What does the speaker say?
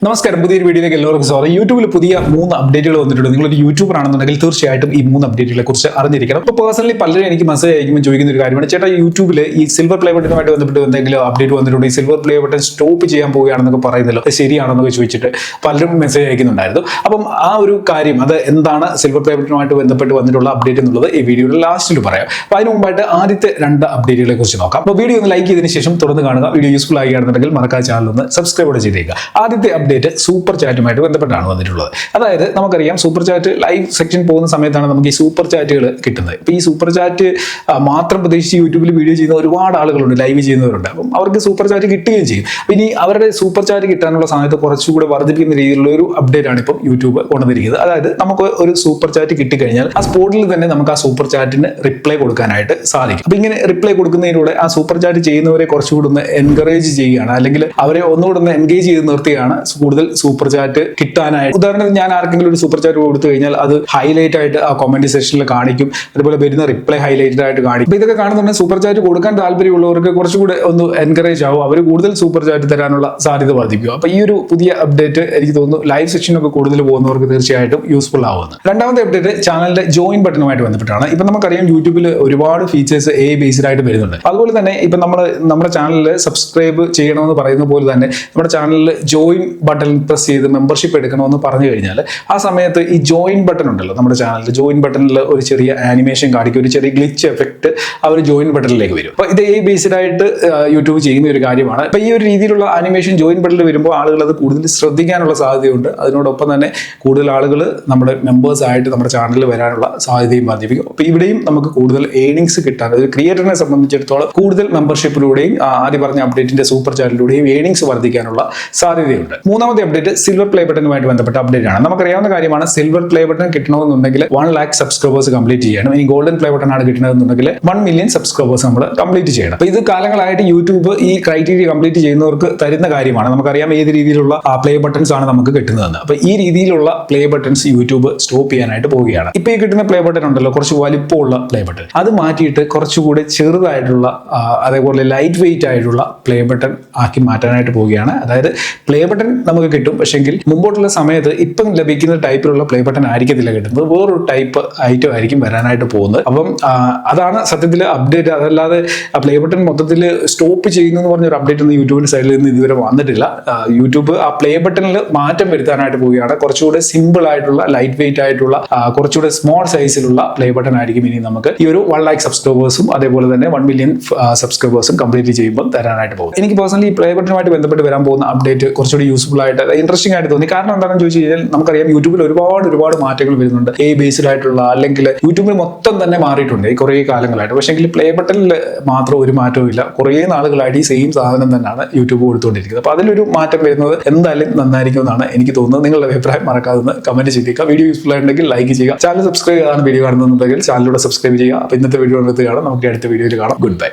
നമസ്കാരം, പുതിയൊരു വീഡിയോയിലേക്ക് എല്ലാവർക്കും സ്വാഗതം. യൂട്യൂബിൽ പുതിയ 3 അപ്ഡേറ്റുകൾ വന്നിട്ടുണ്ട്. നിങ്ങളൊരു യൂട്യൂബർ ആണെന്നുണ്ടെങ്കിൽ തീർച്ചയായിട്ടും ഈ 3 അപ്ഡേറ്റുകളെ കുറിച്ച് അറിഞ്ഞിരിക്കണം. അപ്പോൾ പേഴ്സണലി പലരും എനിക്ക് മെസ്സേജ് അയക്കുമ്പോൾ ചോദിക്കുന്ന ഒരു കാര്യമാണ്, ചേട്ടാ യൂട്യൂബിൽ ഈ സിൽവർ പ്ലേ ബട്ടനുമായിട്ട് ബന്ധപ്പെട്ട് എന്തെങ്കിലും അപ്ഡേറ്റ് വന്നിട്ടുണ്ട്, ഈ സിൽവർ പ്ലേ ബട്ടൺ സ്റ്റോപ്പ് ചെയ്യാൻ പോവുകയാണെന്നൊക്കെ പറയുന്നല്ലോ, ശരിയാണെന്നൊക്കെ ചോദിച്ചിട്ട് പലരും മെസ്സേജ് അയക്കുന്നുണ്ടായിരുന്നു. അപ്പം ആ ഒരു കാര്യം, അത് എന്താണ് സിൽവർ പ്ലേ ബട്ടനുമായിട്ട് ബന്ധപ്പെട്ട് വന്നിട്ടുള്ള അപ്ഡേറ്റ് എന്നുള്ളത് ഈ വീഡിയോയുടെ ലാസ്റ്റിൽ പറയാം. അപ്പോൾ അതിന് മുമ്പായിട്ട് ആദ്യത്തെ 2 അപ്ഡേറ്റുകളെ കുറിച്ച് നോക്കാം. അപ്പോൾ വീഡിയോ ഒന്ന് ലൈക്ക് ചെയ്തതിന് ശേഷം തുടർന്ന് കാണുക. വീഡിയോ യൂസ്ഫുൾ ആകുകയാണെന്നുണ്ടെങ്കിൽ മറക്കാതെ ചാനൽ ഒന്ന് സബ്സ്ക്രൈബ് ചെയ്തേക്കുക. ആദ്യത്തെ അപ്ഡേറ്റ് സൂപ്പർ ചാറ്റുമായിട്ട് ബന്ധപ്പെട്ടാണ് വന്നിട്ടുള്ളത്. അതായത് നമുക്കറിയാം, സൂപ്പർ ചാറ്റ് ലൈവ് സെക്ഷൻ പോകുന്ന സമയത്താണ് നമുക്ക് ഈ സൂപ്പർ ചാറ്റുകൾ കിട്ടുന്നത്. ഇപ്പോൾ ഈ സൂപ്പർ ചാറ്റ് മാത്രം പ്രതീക്ഷിച്ച് യൂട്യൂബിൽ വീഡിയോ ചെയ്യുന്ന ഒരുപാട് ആളുകളുണ്ട്, ലൈവ് ചെയ്യുന്നവരുണ്ട്. അപ്പം അവർക്ക് സൂപ്പർ ചാറ്റ് കിട്ടുകയും ചെയ്യും. ഇനി അവരുടെ സൂപ്പർ ചാറ്റ് കിട്ടാനുള്ള സമയത്ത് കുറച്ചുകൂടെ വർദ്ധിപ്പിക്കുന്ന രീതിയിലുള്ള ഒരു അപ്ഡേറ്റ് ആണ് ഇപ്പം യൂട്യൂബ് കൊണ്ടുവന്നിരിക്കുന്നത്. അതായത് നമുക്ക് ഒരു സൂപ്പർ ചാറ്റ് കിട്ടിക്കഴിഞ്ഞാൽ ആ സ്പോട്ടിൽ തന്നെ നമുക്ക് ആ സൂപ്പർ ചാറ്റിന് റിപ്ലൈ കൊടുക്കാനായിട്ട് സാധിക്കും. അപ്പം ഇങ്ങനെ റിപ്ലൈ കൊടുക്കുന്നതിലൂടെ ആ സൂപ്പർ ചാറ്റ് ചെയ്യുന്നവരെ കുറച്ചുകൂടി ഒന്ന് എൻകറേജ് ചെയ്യുകയാണ്, അല്ലെങ്കിൽ അവരെ ഒന്നുകൂടെ ഒന്ന് എൻഗേജ് ചെയ്ത് നിർത്തുകയാണ് കൂടുതൽ സൂപ്പർ ചാറ്റ് കിട്ടാനായിട്ട്. ഉദാഹരണത്തിന് ഞാൻ ആർക്കെങ്കിലും ഒരു സൂപ്പർ ചാറ്റ് കൊടുത്തു കഴിഞ്ഞാൽ അത് ഹൈലൈറ്റ് ആയിട്ട് ആ കമന്റ് സെക്ഷനിൽ കാണിക്കും, അതുപോലെ വരുന്ന റിപ്ലൈ ഹൈലൈറ്റഡ് ആയിട്ട് കാണിക്കും. അപ്പൊ ഇതൊക്കെ കാണുന്നുണ്ടെങ്കിൽ സൂപ്പർ ചാറ്റ് കൊടുക്കാൻ താല്പര്യമുള്ളവർക്ക് കുറച്ചുകൂടെ ഒന്ന് എൻകറേജ് ആവും, അവർ കൂടുതൽ സൂപ്പർ ചാറ്റ് തരാനുള്ള സാധ്യത വർദ്ധിക്കും. അപ്പൊ ഈ ഒരു പുതിയ അപ്ഡേറ്റ് എനിക്ക് തോന്നുന്നു ലൈവ് സെക്ഷനൊക്കെ കൂടുതൽ പോകുന്നവർക്ക് തീർച്ചയായിട്ടും യൂസ്ഫുൾ ആവുന്നു. രണ്ടാമത്തെ അപ്ഡേറ്റ് ചാനലിന്റെ ജോയിൻ ബട്ടണുമായിട്ട് ബന്ധപ്പെട്ടാണ്. ഇപ്പൊ നമുക്കറിയാം, യൂട്യൂബിൽ ഒരുപാട് ഫീച്ചേഴ്സ് ബേസ്ഡ് ആയിട്ട് വരുന്നുണ്ട്. അതുപോലെ തന്നെ ഇപ്പൊ നമ്മുടെ ചാനലിൽ സബ്സ്ക്രൈബ് ചെയ്യണമെന്ന് പറയുന്ന പോലെ തന്നെ നമ്മുടെ ചാനലിൽ ജോയിൻ ബട്ടൺ പ്രസ് ചെയ്ത് മെമ്പർഷിപ്പ് എടുക്കണമെന്ന് പറഞ്ഞു കഴിഞ്ഞാൽ ആ സമയത്ത് ഈ ജോയിൻ ബട്ടൺ ഉണ്ടല്ലോ, നമ്മുടെ ചാനലിൽ ജോയിൻ ബട്ടണിൽ ഒരു ചെറിയ ആനിമേഷൻ കാണിക്കും, ഒരു ചെറിയ ഗ്ലിച്ച് എഫക്ട് ആ ഒരു ജോയിൻ ബട്ടണിലേക്ക് വരും. അപ്പോൾ ഇത് ബേസ്ഡ് ആയിട്ട് യൂട്യൂബ് ചെയ്യുന്ന ഒരു കാര്യമാണ്. അപ്പോൾ ഈ ഒരു രീതിയിലുള്ള ആനിമേഷൻ ജോയിൻ ബട്ടണിൽ വരുമ്പോൾ ആളുകൾ അത് കൂടുതൽ ശ്രദ്ധിക്കാനുള്ള സാധ്യതയുണ്ട്. അതിനോടൊപ്പം തന്നെ കൂടുതൽ ആളുകൾ നമ്മുടെ മെമ്പേഴ്സ് ആയിട്ട് നമ്മുടെ ചാനലിൽ വരാനുള്ള സാധ്യതയും വർദ്ധിപ്പിക്കും. അപ്പോൾ ഇവിടെയും നമുക്ക് കൂടുതൽ ഏണിങ്സ് കിട്ടാൻ, ഒരു ക്രിയേറ്ററിനെ സംബന്ധിച്ചിടത്തോളം കൂടുതൽ മെമ്പർഷിപ്പിലൂടെയും ആദ്യം പറഞ്ഞ അപ്ഡേറ്റിന്റെ സൂപ്പർ ചാറ്റിലൂടെയും ഏണിങ്സ് വർദ്ധിക്കാനുള്ള സാധ്യതയുണ്ട്. മൂന്നാമത്തെ അപ്ഡേറ്റ് സിൽവർ പ്ലേ ബട്ടനുമായിട്ട് ബന്ധപ്പെട്ട അപ്ഡേറ്റ് ആണ്. നമുക്കറിയാവുന്ന കാര്യമാണ്, സിൽവർ പ്ലേ ബട്ടൺ കിട്ടണമെന്നുണ്ടെങ്കിൽ 1 lakh സബ്സ്ക്രൈബേഴ്സ് കംപ്ലീറ്റ് ചെയ്യണം. ഇനി ഗോൾഡൻ പ്ലേ ബട്ടൺ ആണ് കിട്ടണമെന്നുണ്ടെങ്കിൽ 1 million സബ്സ്ക്രൈബേഴ്സ് നമ്മൾ കംപ്ലീറ്റ് ചെയ്യണം. അപ്പോൾ ഇത് കാലങ്ങളായിട്ട് യൂട്യൂബ് ഈ ക്രൈറ്റീരിയ കംപ്ലീറ്റ് ചെയ്യുന്നവർക്ക് തരുന്ന കാര്യമാണ്. നമുക്കറിയാം ഏത് രീതിയിലുള്ള പ്ലേ ബട്ടൺസ് ആണ് നമുക്ക് കിട്ടുന്നതെന്ന്. അപ്പോൾ ഈ രീതിയിലുള്ള പ്ലേ ബട്ടൺസ് യൂട്യൂബ് സ്റ്റോപ്പ് ചെയ്യാനായിട്ട് പോവുകയാണ്. ഇപ്പോൾ ഈ കിട്ടുന്ന പ്ലേ ബട്ടൺ ഉണ്ടല്ലോ, കുറച്ച് വലിപ്പമുള്ള പ്ലേ ബട്ടൺ, അത് മാറ്റിയിട്ട് കുറച്ചുകൂടി ചെറുതായിട്ടുള്ള അതേപോലെ ലൈറ്റ് വെയിറ്റ് ആയിട്ടുള്ള പ്ലേ ബട്ടൺ ആക്കി മാറ്റാനായിട്ട് പോവുകയാണ്. അതായത് പ്ലേ ബട്ടൺ നമുക്ക് കിട്ടും, പക്ഷെങ്കിൽ മുമ്പോട്ടുള്ള സമയത്ത് ഇപ്പം ലഭിക്കുന്ന ടൈപ്പിലുള്ള പ്ലേ ബട്ടൺ ആയിരിക്കത്തില്ല കിട്ടുന്നത്, വേറൊരു ടൈപ്പ് ഐറ്റം ആയിരിക്കും വരാനായിട്ട് പോകുന്നത്. അപ്പം അതാണ് സത്യത്തിൽ അപ്ഡേറ്റ്. അതല്ലാതെ പ്ലേ ബട്ടൺ മൊത്തത്തിൽ സ്റ്റോപ്പ് ചെയ്യുന്നു എന്ന് പറഞ്ഞൊരു അപ്ഡേറ്റ് ഒന്നും യൂട്യൂബിന്റെ സൈഡിൽ നിന്ന് ഇതുവരെ വന്നിട്ടില്ല. യൂട്യൂബ് ആ പ്ലേ ബട്ടണിൽ മാറ്റം വരുത്താനായിട്ട് പോവുകയാണ്. കുറച്ചുകൂടെ സിമ്പിൾ ആയിട്ടുള്ള, ലൈറ്റ് വെയിറ്റ് ആയിട്ടുള്ള, കുറച്ചുകൂടെ സ്മോൾ സൈസിലുള്ള പ്ലേ ബട്ടൺ ആയിരിക്കും ഇനി നമുക്ക് ഈ ഒരു 1 lakh സബ്സ്ക്രൈബേഴ്സും അതേപോലെ തന്നെ 1 million സബ്സ്ക്രൈബേഴ്സും കംപ്ലീറ്റ് ചെയ്യുമ്പോൾ തരാനായിട്ട് പോകും. എനിക്ക് പേഴ്സണലി ഈ പ്ലേ ബട്ടണുമായിട്ട് ബന്ധപ്പെട്ട് വരാൻ പോകുന്ന അപ്ഡേറ്റ് കുറച്ചുകൂടി യൂസ്ഫുൾ ആയിട്ട്, ഇൻട്രസ്റ്റിംഗ് ആയിട്ട് തോന്നി. കാരണം എന്താണെന്ന് ചോദിച്ചു കഴിഞ്ഞാൽ, നമുക്കറിയാം യൂട്യൂബിൽ ഒരുപാട് മാറ്റങ്ങൾ വരുന്നുണ്ട്, ബേസ്ഡ് ആയിട്ടുള്ള, അല്ലെങ്കിൽ യൂട്യൂബിൽ മൊത്തം തന്നെ മാറിയിട്ടുണ്ട് ഈ കുറേ കാലങ്ങളായിട്ട്. പക്ഷേ പ്ലേ ബട്ടണിൽ മാത്രം ഒരു മാറ്റവും ഇല്ല. കുറേ നാളുകളായിട്ട് ഈ സെയിം സാധനം തന്നെയാണ് യൂട്യൂബ് കൊടുത്തുകൊണ്ടിരിക്കുന്നത്. അപ്പോൾ അതിലൊരു മാറ്റം വരുന്നത് എന്തായാലും നന്നായിരിക്കും എന്നാണ് എനിക്ക് തോന്നുന്നത്. നിങ്ങളുടെ അഭിപ്രായം മറക്കാതെ കമന്റ് ചെയ്തേക്കുക. വീഡിയോ യൂസ്ഫുൾ ആയിട്ടുണ്ടെങ്കിൽ ലൈക്ക് ചെയ്യുക. ചാനൽ സബ്സ്ക്രൈബ് ചെയ്താണ് വീഡിയോ കാണുന്നുണ്ടെങ്കിൽ ചാനലിലൂടെ സബ്സ്ക്രൈബ് ചെയ്യുക. അപ്പോൾ ഇന്നത്തെ വീഡിയോ കാണാം, നമുക്ക് അടുത്ത വീഡിയോയിൽ കാണാം. Good bye.